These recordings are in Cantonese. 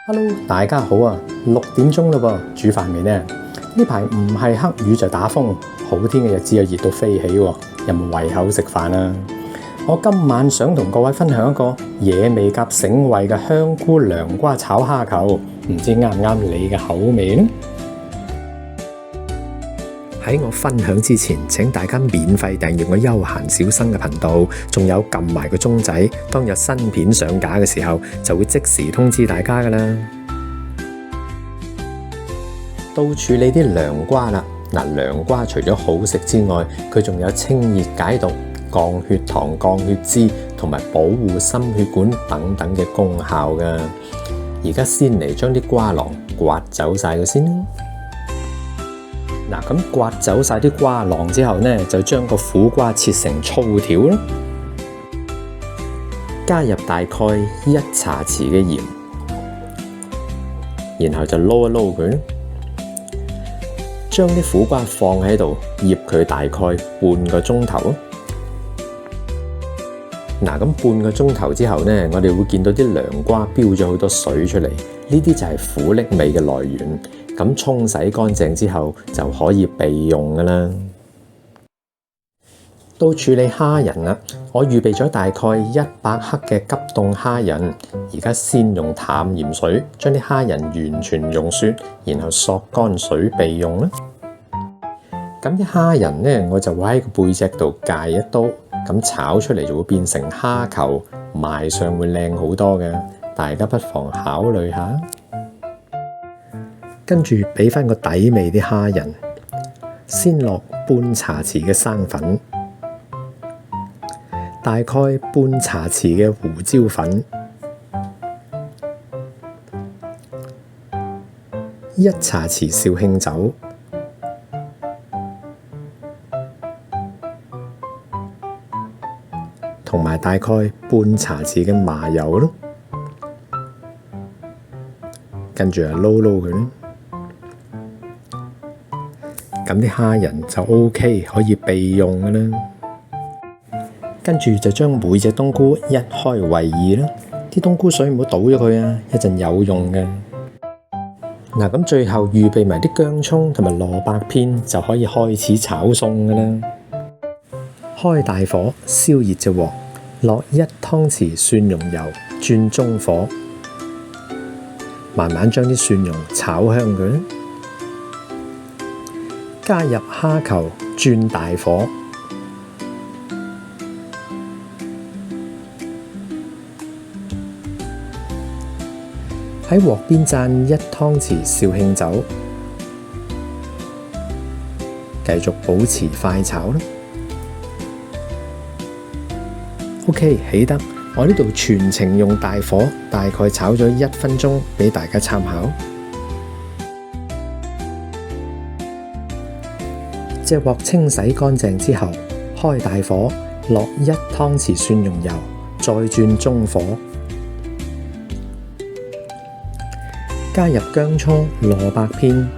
Hello，大家好啊！6點鐘嘞噃，煮飯未呢？呢排唔係黑雨就打風，好天嘅日子又熱到飛起喎，有冇胃口食飯啊？我今晚想同各位分享一個野味夾醒胃嘅香菇涼瓜炒蝦球，唔知啱唔啱你嘅口味呢？喺我分享之前，請大家免費訂閱我休閒小生嘅頻道，仲有撳埋個鐘仔，當有新片上架嘅時候，就會即時通知大家噶啦。到處理啲涼瓜啦，涼瓜除咗好食之外，佢仲有清熱解毒、降血糖、降血脂同埋保護心血管等等嘅功效噶。而家先嚟將啲瓜囊刮走晒佢先。咁刮走晒啲瓜囊之後呢，就將個苦瓜切成粗條啦，加入大概1茶匙嘅鹽，然後就撈一撈佢，將啲苦瓜放喺度醃佢大概半個鐘頭。咁半個鐘頭之後呢，我哋會見到啲涼瓜飆咗好多水出嚟，呢啲就係苦澀味嘅來源。咁沖洗乾淨之後就可以備用噶啦。到處理蝦仁啦，我預備咗大概100克嘅急凍蝦仁，而家先用淡鹽水將啲蝦仁完全溶雪，然後索乾水備用啦。咁啲蝦仁呢，我就會喺個背脊度界一刀，咁炒出嚟就會變成蝦球，賣相會靚好多嘅，大家不妨考慮下。跟住俾翻個底味啲蝦仁，先落半茶匙嘅生粉，大概半茶匙嘅胡椒粉，1茶匙紹興酒，同埋大概半茶匙嘅麻油咯。跟住撈撈佢咯。咁啲蝦仁就 OK，可以備用嘅啦。跟住就將每隻冬菇一開為二啦，啲冬菇水唔好倒咗佢啊，一陣有用嘅。咁最後預備埋啲薑蔥同埋蘿蔔片，就可以開始炒餸嘅啦。開大火燒熱隻鑊，落1湯匙蒜蓉油，轉中火，慢慢將啲蒜蓉炒香佢。加入蝦球，轉大火，喺鑊邊讚1湯匙紹興酒，繼續保持快炒啦。OK， 起得，我呢度全程用大火，大概炒咗1分鐘，俾大家參考。隻鑊清洗乾淨之後，開大火，落1湯匙蒜蓉油，再轉中火，加入薑蔥、蘿蔔片，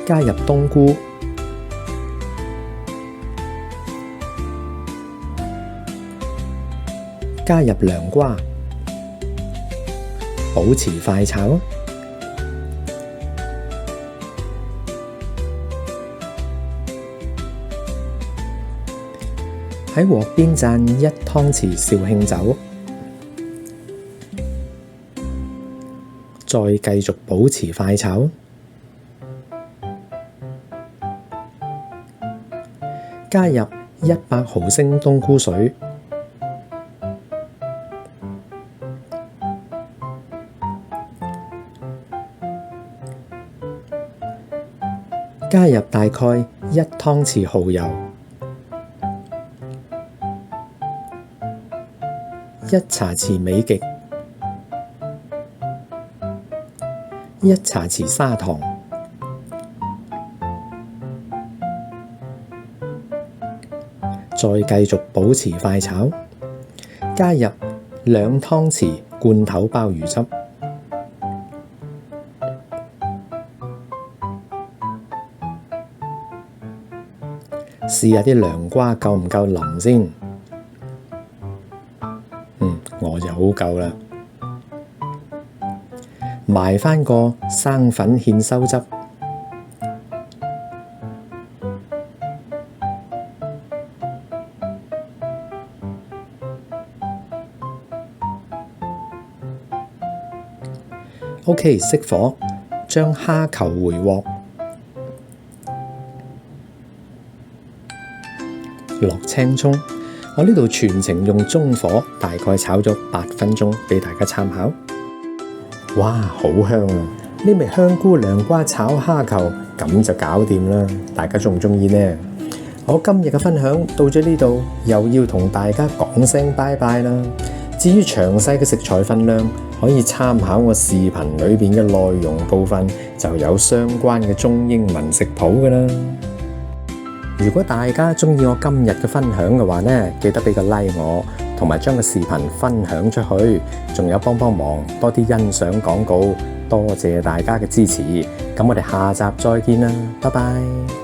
加入冬菇，加入涼瓜，保持快炒。喺鑊邊讚1湯匙紹興酒，再繼續保持快炒，加入100毫升冬菇水，加入大概1湯匙蠔油，1茶匙美極，1茶匙砂糖，再繼續保持快炒，加入2湯匙罐頭鮑魚汁，試下啲涼瓜夠唔夠腍先。我就好夠啦。埋返個生粉芡收汁。OK， 熄火，將蝦球回鑊，落青葱。我呢度全程用中火，大概炒咗8分鐘，俾大家參考。哇，好香啊！呢味香菇涼瓜炒蝦球，咁就搞掂啦。大家中唔中意呢？我今日嘅分享到咗呢度，又要同大家講聲拜拜啦。至於詳細嘅食材分量，可以參考我視頻裏邊嘅內容部分，就有相關嘅中英文食譜㗎啦。如果大家中意我今日嘅分享嘅話呢，記得俾個 like 我，同埋將個視頻分享出去，仲有幫忙多啲欣賞廣告，多謝大家嘅支持。咁我哋下集再見啦，拜拜。